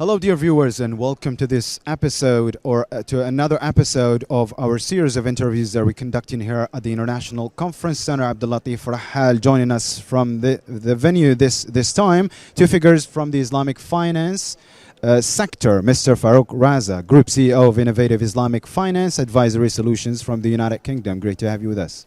Hello, dear viewers, and welcome to this episode or to another episode of our series of interviews that we're conducting here at the International Conference Center. Abdul Latif Rahal joining us from the venue this time. Two figures from the Islamic finance sector, Mr. Farouk Raza, Group CEO of Innovative Islamic Finance Advisory Solutions from the United Kingdom. Great to have you with us.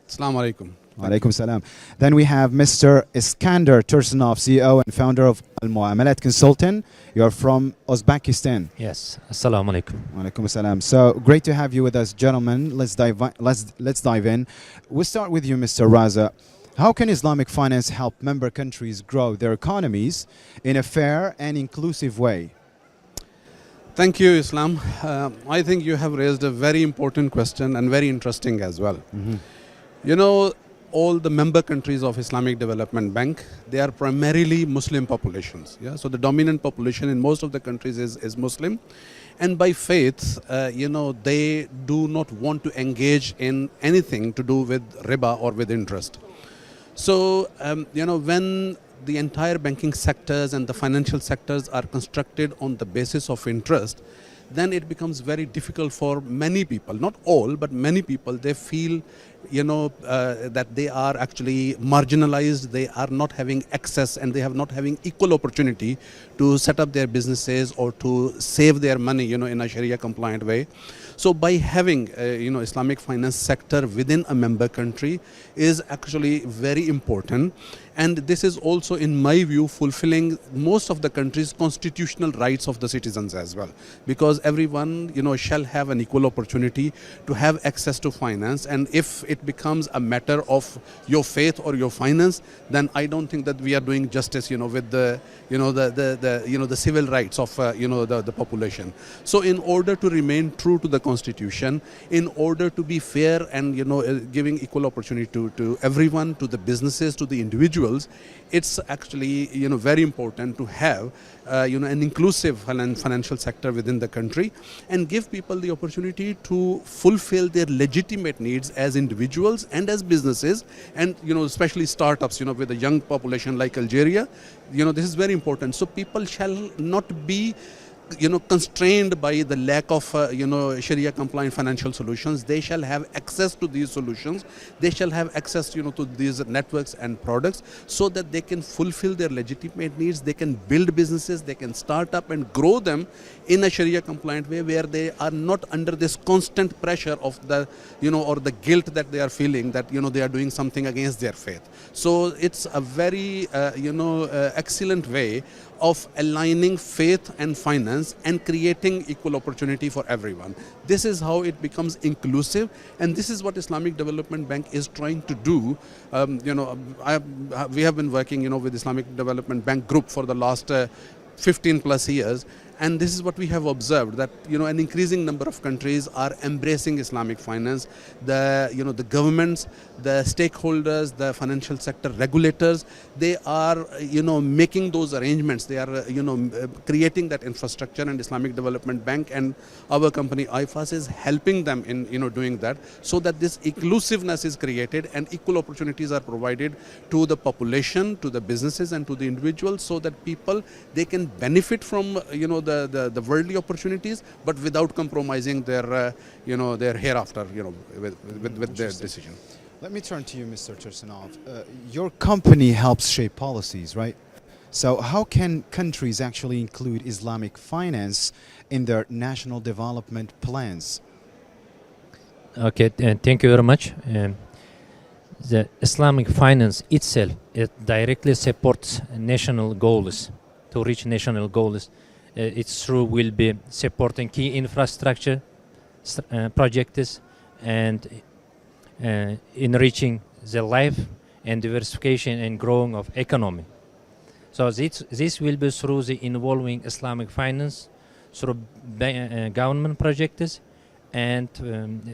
Assalamu alaikum. Alaikum salam. Then we have Mr. Iskander Tursunov, CEO and founder of Al-Muamalat Consulting. You're from Uzbekistan. Yes. Assalamu alaikum. Alaikum salam. So great to have you with us, gentlemen. Let's dive in. We'll start with you, Mr. Raza. How can Islamic finance help member countries grow their economies in a fair and inclusive way? Thank you, Islam. I think you have raised a very important question and very interesting as well. You know, all the member countries of Islamic Development Bank, they are primarily Muslim populations. Yeah? So the dominant population in most of the countries is Muslim. And by faith, they do not want to engage in anything to do with riba or with interest. So, when the entire banking sectors and the financial sectors are constructed on the basis of interest, then it becomes very difficult for many people, not all, but many people. They feel, that they are actually marginalized, they are not having access and they have not having equal opportunity to set up their businesses or to save their money, in a Sharia compliant way. So by having, Islamic finance sector within a member country is actually very important. And this is also, in my view, fulfilling most of the country's constitutional rights of the citizens as well. Because everyone, shall have an equal opportunity to have access to finance. And if it becomes a matter of your faith or your finance, then I don't think that we are doing justice, with the, the civil rights of, the population. So in order to remain true to the constitution, in order to be fair and, giving equal opportunity to everyone, to the businesses, to the individuals, it's actually very important to have an inclusive financial sector within the country and give people the opportunity to fulfill their legitimate needs as individuals and as businesses, and especially startups with a young population like Algeria. This is very important. So people shall not be constrained by the lack of, Sharia compliant financial solutions. They shall have access to these solutions. They shall have access, to these networks and products so that they can fulfill their legitimate needs. They can build businesses. They can start up and grow them in a Sharia compliant way where they are not under this constant pressure of the, or the guilt that they are feeling that, they are doing something against their faith. So it's a very, excellent way of aligning faith and finance and creating equal opportunity for everyone. This is how it becomes inclusive, and this is what Islamic Development Bank is trying to do. We have been working, with Islamic Development Bank Group for the last 15 plus years. And this is what we have observed, that an increasing number of countries are embracing Islamic finance. The governments, the stakeholders, the financial sector regulators, they are making those arrangements. They are creating that infrastructure, and Islamic Development Bank and our company IFAS is helping them in doing that, so that this inclusiveness is created and equal opportunities are provided to the population, to the businesses, and to the individuals, so that people, they can benefit from the worldly opportunities, but without compromising their their hereafter with their decision. Let me turn to you, Mr. Tursunov. Your company helps shape policies, right? So how can countries actually include Islamic finance in their national development plans? Okay, thank you very much. The Islamic finance itself, it directly supports national goals. To reach national goals, its through will be supporting key infrastructure projects and enriching the life and diversification and growing of economy. So this will be through the involving Islamic finance through government projects and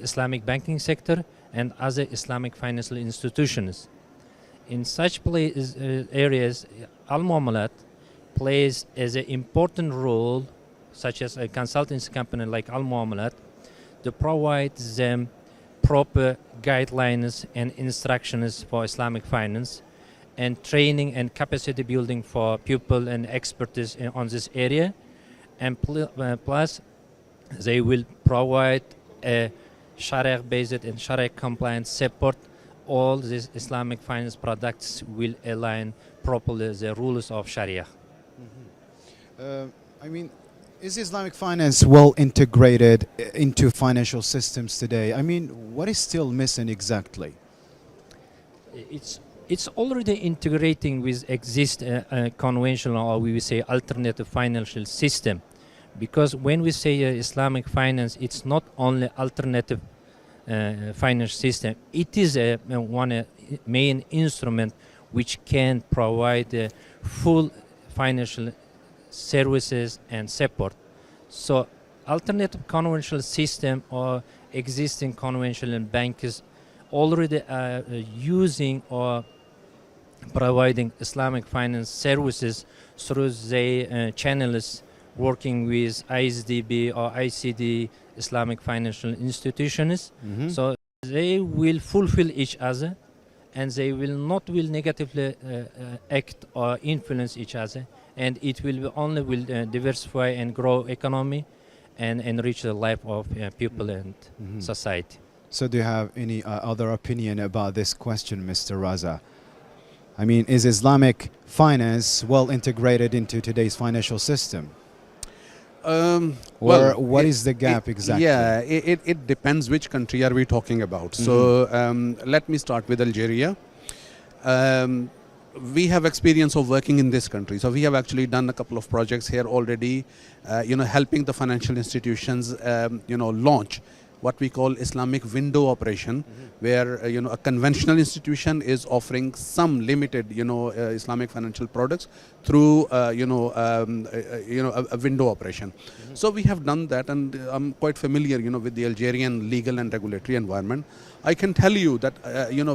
Islamic banking sector and other Islamic financial institutions. In such areas, Al-Muamalat plays as an important role, such as a consultancy company like Al-Muamalat, to provide them proper guidelines and instructions for Islamic finance and training and capacity building for people and expertise on this area, and plus they will provide a Sharia-based and Sharia-compliant support. All these Islamic finance products will align properly the rules of Sharia. I mean, is Islamic finance well integrated into financial systems today? I mean, what is still missing exactly? It's already integrating with conventional, or we will say alternative financial system, because when we say Islamic finance, it's not only alternative financial system. It is one main instrument which can provide full financial services and support. So alternative conventional system or existing conventional banks already are using or providing Islamic finance services through their channels, working with Isdb or ICD, Islamic financial institutions. So they will fulfill each other, and they will not negatively act or influence each other, and it will only diversify and grow economy and enrich the life of people and society. So do you have any other opinion about this question, Mr. Raza? I mean, is Islamic finance well integrated into today's financial system? Or what is the gap exactly? Yeah, it depends which country are we talking about. So let me start with Algeria. We have experience of working in this country. So we have actually done a couple of projects here already, helping the financial institutions, launch what we call Islamic window operation, where a conventional institution is offering some limited Islamic financial products through a window operation. So we have done that, and I'm quite familiar with the Algerian legal and regulatory environment. I can tell you that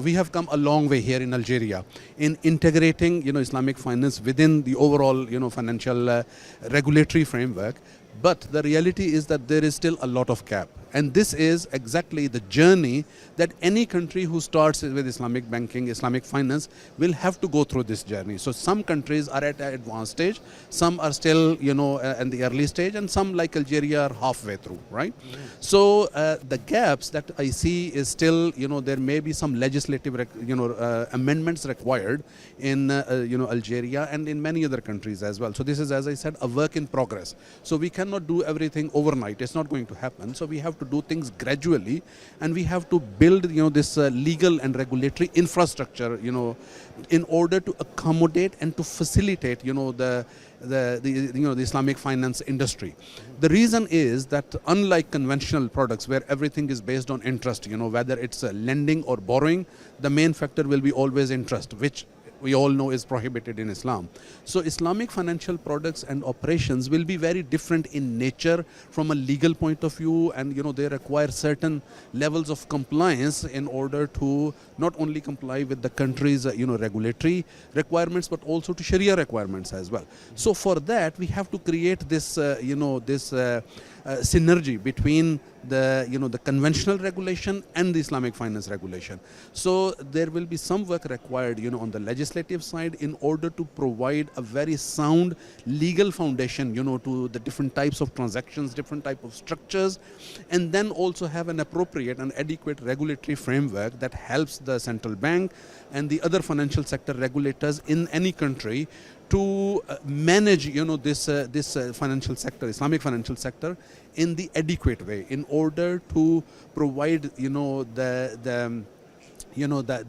we have come a long way here in Algeria in integrating Islamic finance within the overall financial regulatory framework. But the reality is that there is still a lot of gap. And this is exactly the journey that any country who starts with Islamic banking, Islamic finance, will have to go through this journey. So some countries are at an advanced stage, some are still, in the early stage, and some like Algeria are halfway through, right? So the gaps that I see is still, there may be some legislative, amendments required in, Algeria and in many other countries as well. So this is, as I said, a work in progress. So we cannot do everything overnight. It's not going to happen. So we have to do things gradually, and we have to build this legal and regulatory infrastructure in order to accommodate and to facilitate the Islamic finance industry. The reason is that unlike conventional products where everything is based on interest, whether it's lending or borrowing, the main factor will be always interest, which we all know is prohibited in Islam. So Islamic financial products and operations will be very different in nature from a legal point of view, and they require certain levels of compliance in order to not only comply with the country's regulatory requirements, but also to Sharia requirements as well. So for that we have to create this synergy between the conventional regulation and the Islamic finance regulation. So there will be some work required on the legislative side in order to provide a very sound legal foundation to the different types of transactions, different type of structures, and then also have an appropriate and adequate regulatory framework that helps the central bank and the other financial sector regulators in any country to manage this financial sector, Islamic financial sector, in the adequate way, in order to provide the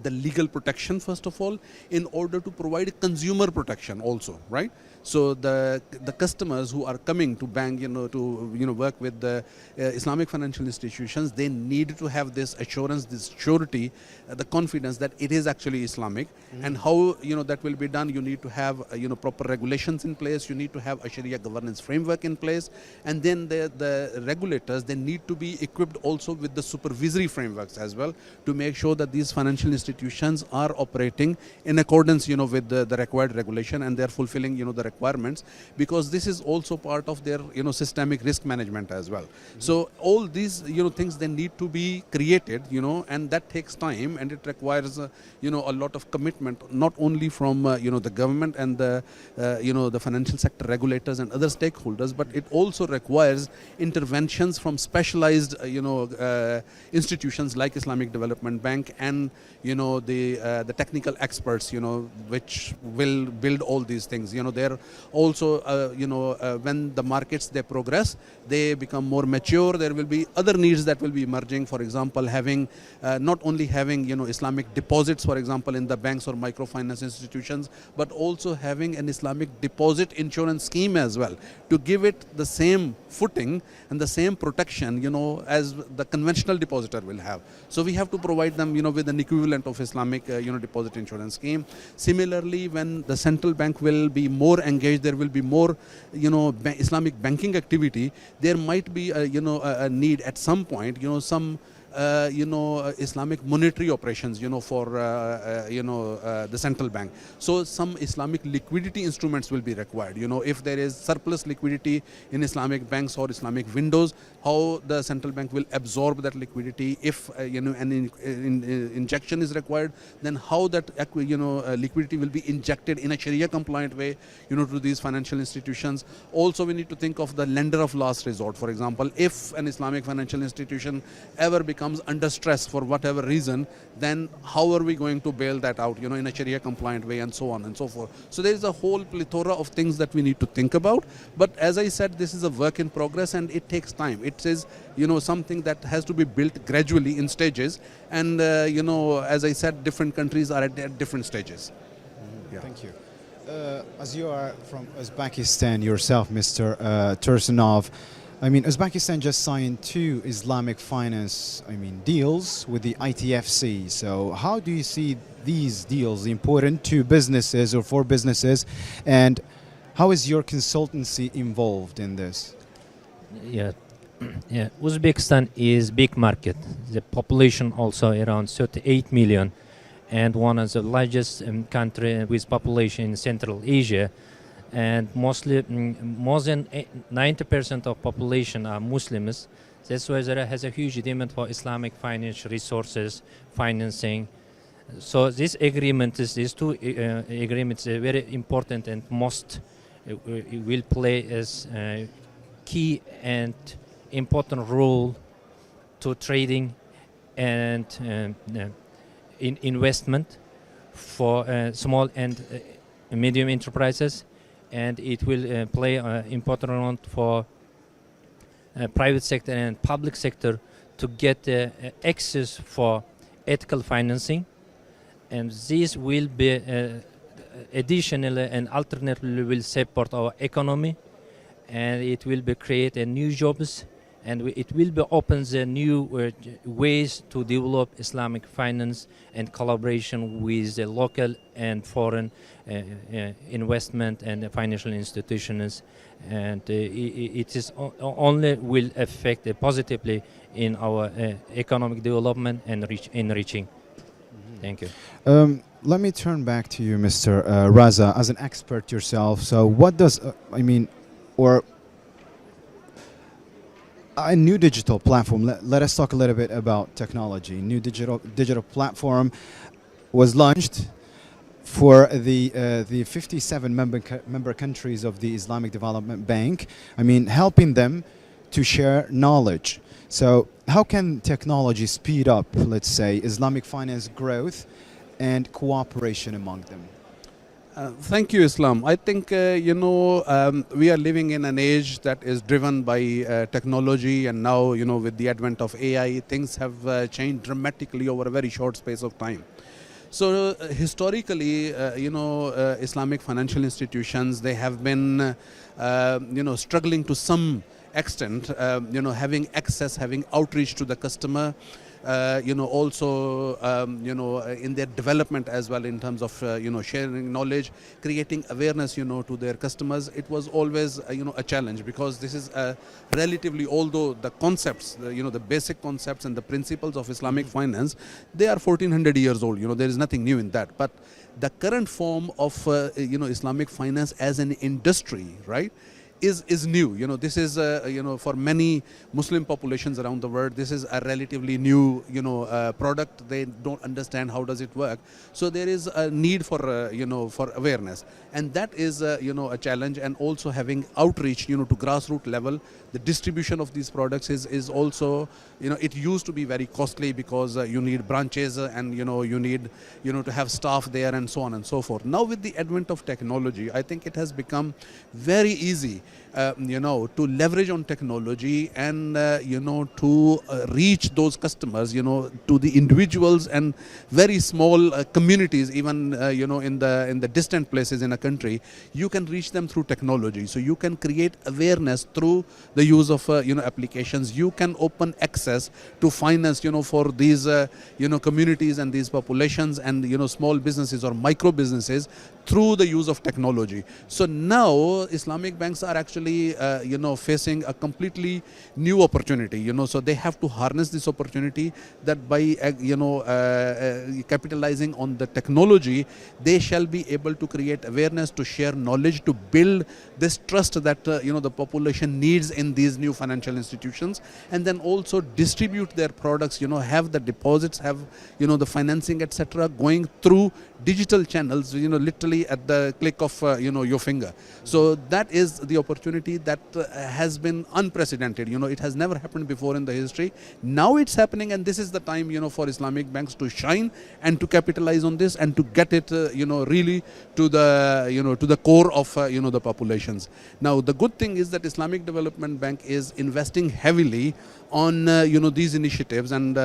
legal protection first of all, in order to provide consumer protection also, right? So the customers who are coming to bank, to work with the Islamic financial institutions, they need to have this assurance, this surety, the confidence that it is actually Islamic. And how that will be done? You need to have proper regulations in place. You need to have a Sharia governance framework in place, and then the regulators, they need to be equipped also with the supervisory frameworks as well to make sure that these financial institutions are operating in accordance with the required regulation, and they are fulfilling the requirements, because this is also part of their systemic risk management as well. So all these things, they need to be created, and that takes time, and it requires a lot of commitment, not only from the government and the financial sector regulators and other stakeholders, but it also requires interventions from specialized institutions like Islamic Development Bank and the technical experts which will build all these things. They're also when the markets, they progress, they become more mature, there will be other needs that will be emerging. For example, having not only having Islamic deposits, for example, in the banks or microfinance institutions, but also having an Islamic deposit insurance scheme as well, to give it the same footing and the same protection as the conventional depositor will have. So we have to provide them with an equivalent of Islamic deposit insurance scheme. Similarly, when the central bank will be more engaged, there will be more Islamic banking activity, there might be a need at some point, some Islamic monetary operations, for the central bank. So some Islamic liquidity instruments will be required. If there is surplus liquidity in Islamic banks or Islamic windows, how the central bank will absorb that liquidity. If an injection is required, then how that liquidity will be injected in a Sharia compliant way to these financial institutions. Also, we need to think of the lender of last resort. For example, if an Islamic financial institution ever becomes under stress for whatever reason, then how are we going to bail that out in a Sharia compliant way, and so on and so forth. So there is a whole plethora of things that we need to think about, but as I said, this is a work in progress and it takes time. It is something that has to be built gradually in stages, and as I said, different countries are at different stages. Yeah. Thank you. As you are from Uzbekistan yourself, Mr. Tursunov, Uzbekistan just signed 2 Islamic finance, deals with the ITFC. So how do you see these deals important to businesses or for businesses, and how is your consultancy involved in this? Yeah, Uzbekistan is big market. The population also around 38 million, and one of the largest country with population in Central Asia. And mostly more than 90% of population are Muslims. That's why there has a huge demand for Islamic financial resources, financing. So this agreement these 2 agreements are very important, and most will play as a key and important role to trading and in investment for small and medium enterprises. And it will play an important role for private sector and public sector to get access for ethical financing, and this will be additionally and alternatively will support our economy, and it will be create a new jobs, and it will be open the new ways to develop Islamic finance and collaboration with the local and foreign investment and financial institutions, and it is only will affect positively in our economic development and enriching. Thank you. Let me turn back to you, Mr. Raza, as an expert yourself. So what does, or a new digital platform, let us talk a little bit about technology. New digital platform was launched for the 57 member countries of the Islamic Development Bank, helping them to share knowledge. So how can technology speed up, let's say, Islamic finance growth and cooperation among them? Thank you, Islam. I think, we are living in an age that is driven by technology, and now, with the advent of AI, things have changed dramatically over a very short space of time. So historically, Islamic financial institutions, they have been, struggling to some extent, having access, having outreach to the customer, also in their development as well, in terms of sharing knowledge, creating awareness to their customers. It was always a challenge, because this is relatively, although the concepts, the basic concepts and the principles of Islamic finance, they are 1400 years old. There is nothing new in that, but the current form of Islamic finance as an industry, right, is new. This is for many Muslim populations around the world, this is a relatively new product. They don't understand how does it work. So there is a need for for awareness, and that is a challenge. And also having outreach to grassroots level. The distribution of these products is also, it used to be very costly, because you need branches and you need to have staff there and so on and so forth. Now with the advent of technology, I think it has become very easy to leverage on technology and to reach those customers, to the individuals and very small communities, even in the distant places in a country. You can reach them through technology. So you can create awareness through the use of applications. You can open access to finance for these communities and these populations and small businesses or micro businesses through the use of technology. So now Islamic banks are actually facing a completely new opportunity. So they have to harness this opportunity, that by capitalizing on the technology, they shall be able to create awareness, to share knowledge, to build this trust that the population needs in these new financial institutions, and then also distribute their products, have the deposits, have the financing, etc., going through digital channels, literally at the click of your finger. So that is the opportunity that has been unprecedented. It has never happened before in the history. Now it's happening, and this is the time for Islamic banks to shine and to capitalize on this and to get it really to the core of the populations. Now the good thing is that Islamic Development Bank is investing heavily on these initiatives, and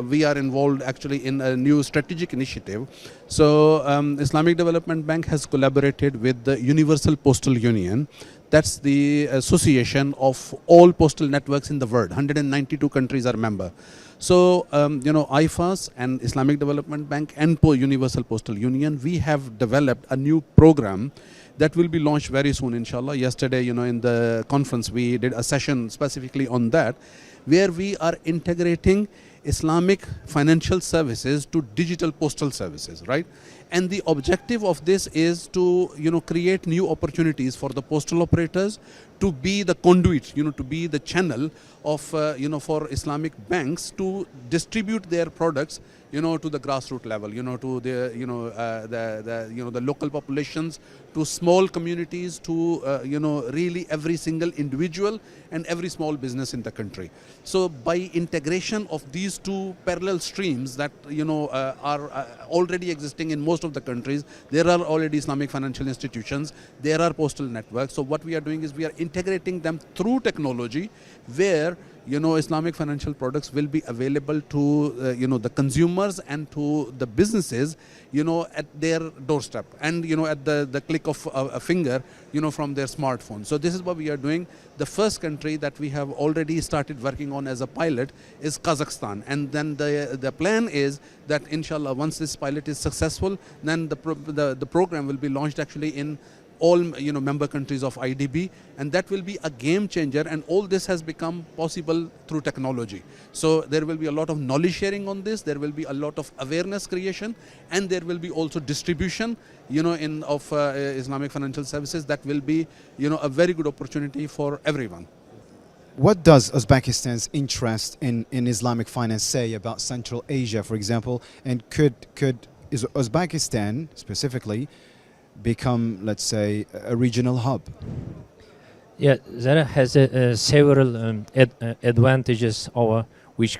we are involved actually in a new strategic initiative. So Islamic Development Bank has collaborated with the Universal Postal Union. That's the association of all postal networks in the world. 192 countries are member. So IFAS and Islamic Development Bank and Universal Postal Union, we have developed a new program that will be launched very soon, inshallah. Yesterday, in the conference, we did a session specifically on that, where we are integrating Islamic financial services to digital postal services, right? And the objective of this is to create new opportunities for the postal operators to be the conduit, to be the channel of for Islamic banks to distribute their products to the grassroots level, to the the local populations, to small communities, to really every single individual and every small business in the country. So by integration of these two parallel streams that are already existing in most of the countries, there are already Islamic financial institutions, there are postal networks. So what we are doing is we are integrating them through technology, where Islamic financial products will be available to the consumers and to the businesses at their doorstep and at the click of a finger from their smartphone. So this is what we are doing. The first country that we have already started working on as a pilot is Kazakhstan, and then the plan is that inshallah once this pilot is successful, then the program will be launched actually in all member countries of Isdb, and that will be a game changer. And all this has become possible through technology. So there will be a lot of knowledge sharing on this, there will be a lot of awareness creation, and there will be also distribution of Islamic financial services. That will be a very good opportunity for everyone. What does Uzbekistan's interest in Islamic finance say about Central Asia, for example, and could Uzbekistan specifically become, let's say, a regional hub? Yeah, there has several advantages over which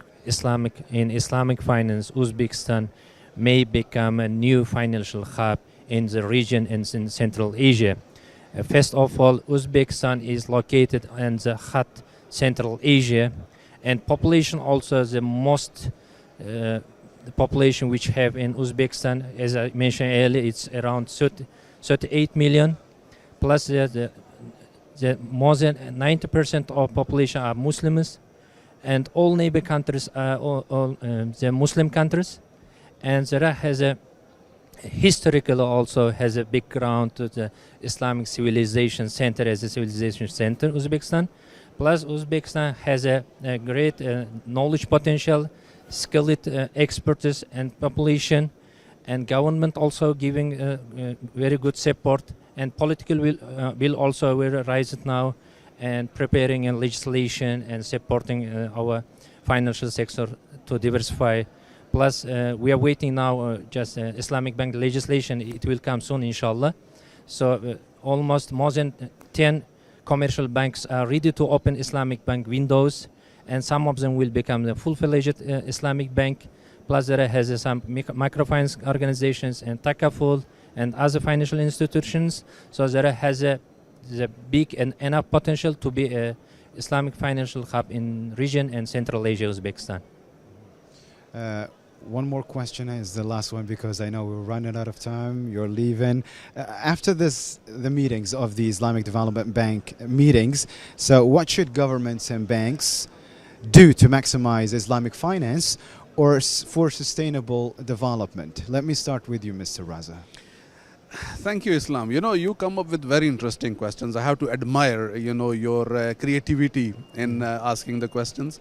in Islamic finance, Uzbekistan may become a new financial hub in the region and in Central Asia. First of all, Uzbekistan is located in the hot Central Asia, and population also the most the population which have in Uzbekistan, as I mentioned earlier, it's around 38 million, plus the more than 90% of population are Muslims, and all neighbor countries are all the Muslim countries, and Zara has a historical also has a background to the Islamic civilization center as a civilization center, Uzbekistan. Plus, Uzbekistan has a great knowledge potential, skilled expertise and population, and government also giving very good support, and political will also will rise it now, and preparing a legislation and supporting our financial sector to diversify. Plus, we are waiting now just Islamic bank legislation. It will come soon, inshallah. So almost more than 10 commercial banks are ready to open Islamic bank windows, and some of them will become the full-fledged Islamic bank. Plus, there has some microfinance organizations and takaful and other financial institutions. So there has the big and enough potential to be a Islamic financial hub in region and Central Asia, Uzbekistan. One more question is the last one, because I know we're running out of time. You're leaving. After the meetings of the Islamic Development Bank meetings, so what should governments and banks do to maximize Islamic finance or for sustainable development? Let me start with you, Mr. Raza. Thank you, Islam. You know, you come up with very interesting questions. I have to admire, you know, your creativity in asking the questions.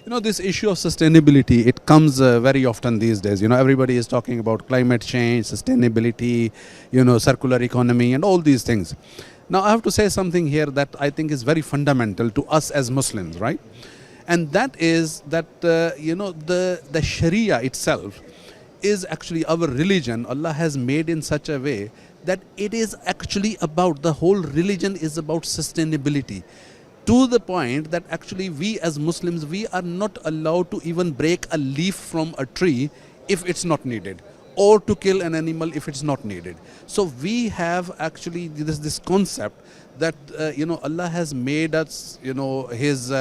You know, this issue of sustainability, it comes very often these days. You know, everybody is talking about climate change, sustainability, you know, circular economy and all these things. Now, I have to say something here that I think is very fundamental to us as Muslims, right? And that is that, you know, the Sharia itself is actually our religion. Allah has made in such a way that it is actually about, the whole religion is about sustainability. To the point that actually we as Muslims, we are not allowed to even break a leaf from a tree if it's not needed, or to kill an animal if it's not needed. So we have actually this concept that, you know, Allah has made us, you know, His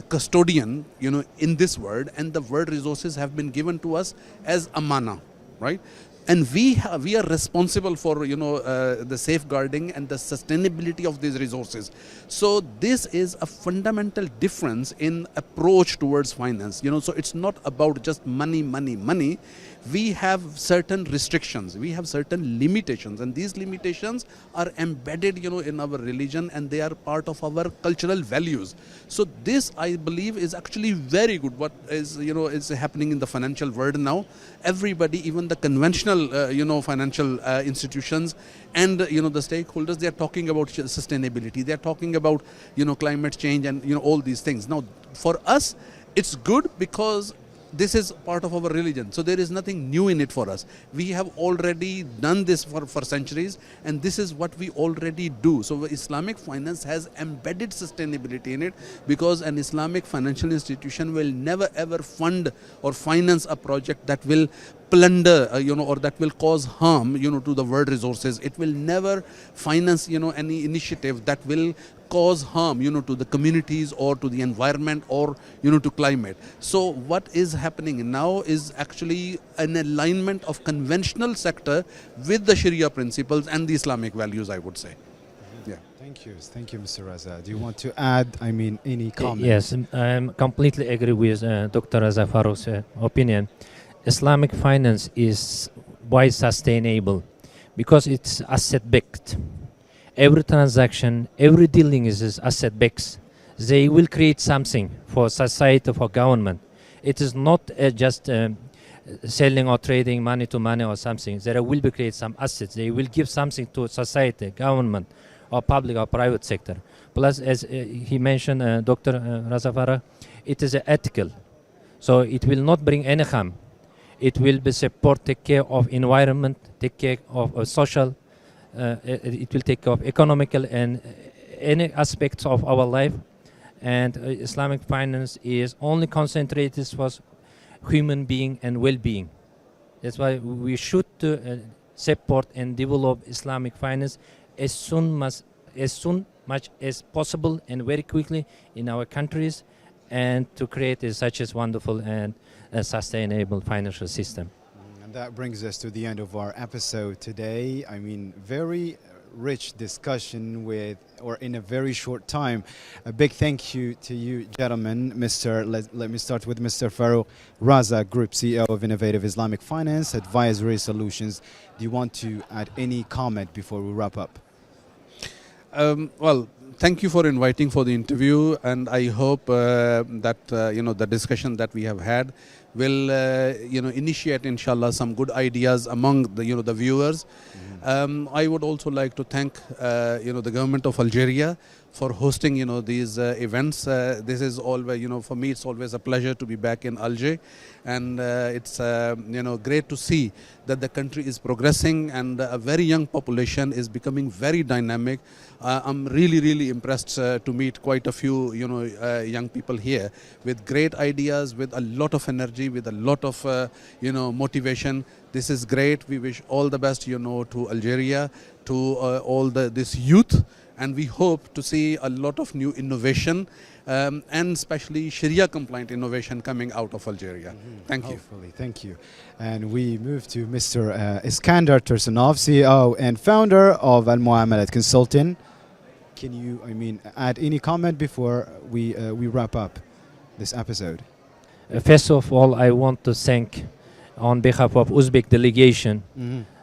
custodian, you know, in this world, and the world resources have been given to us as amana, right? And we are responsible for, you know, the safeguarding and the sustainability of these resources. So this is a fundamental difference in approach towards finance. You know, so it's not about just money, money, money. We have certain restrictions, we have certain limitations, and these limitations are embedded, you know, in our religion, and they are part of our cultural values. So this, I believe, is actually very good. What is, you know, is happening in the financial world now. Everybody, even the conventional, you know, financial institutions and, you know, the stakeholders, they are talking about sustainability. They are talking about, you know, climate change and, you know, all these things. Now, for us, it's good because this is part of our religion. So there is nothing new in it for us. We have already done this for centuries, and this is what we already do. So Islamic finance has embedded sustainability in it, because an Islamic financial institution will never ever fund or finance a project that will plunder, you know, or that will cause harm, you know, to the world resources. It will never finance, you know, any initiative that will cause harm, you know, to the communities or to the environment or, you know, to climate. So what is happening now is actually an alignment of conventional sector with the Sharia principles and the Islamic values, I would say. Yeah. Thank you, Mr. Raza. Do you want to add, I mean, any comment? Yes, I completely agree with Dr. Raza Farouq's opinion. Islamic finance is why sustainable, because it's asset-backed. Every transaction, every dealing is asset-backed. They will create something for society, for government. It is not just selling or trading money to money or something. There will be create some assets. They will give something to society, government, or public or private sector. Plus, as he mentioned, Dr. Raza Farouq, it is ethical. So it will not bring any harm. It will be support, take care of environment, take care of social, it will take care of economical and any aspects of our life. And Islamic finance is only concentrated for human being and well-being. That's why we should support and develop Islamic finance as soon much as possible and very quickly in our countries, and to create such a wonderful and sustainable financial system. And that brings us to the end of our episode today. I mean, very rich discussion with, or in a very short time. A big thank you to you, gentlemen. Let me start with Mr. Farouk Raza, Group CEO of Innovative Islamic Finance Advisory Solutions. Do you want to add any comment before we wrap up? Well, thank you for inviting for the interview, and I hope that the discussion that we have had will initiate, inshallah, some good ideas among the viewers. I would also like to thank the government of Algeria for hosting these events. This is always, for me, it's always a pleasure to be back in Alger, and it's great to see that the country is progressing and a very young population is becoming very dynamic. I'm really impressed to meet quite a few young people here with great ideas, with a lot of energy, with a lot of motivation. This is great. We wish all the best to Algeria, to all this youth, and we hope to see a lot of new innovation and especially Sharia compliant innovation coming out of Algeria. Thank you. Hopefully, thank you. And we move to Mr. Iskandar Tursunov, CEO and founder of Al Muamalat Consulting. Can you, add any comment before we wrap up this episode? First of all, I want to thank on behalf of Uzbek delegation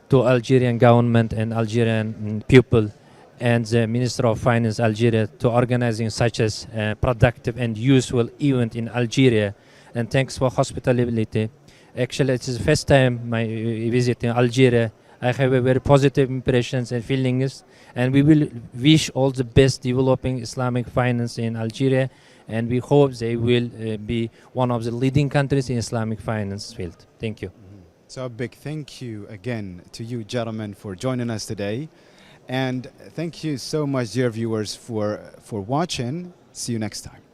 to Algerian government and Algerian people and the Minister of Finance Algeria to organizing such as productive and useful event in Algeria, and thanks for hospitality. Actually, it is the first time my visit in Algeria. I have a very positive impressions and feelings, and we will wish all the best developing Islamic finance in Algeria, and we hope they will be one of the leading countries in Islamic finance field. Thank you. So a big thank you again to you gentlemen for joining us today. And thank you so much, dear viewers, for watching. See you next time.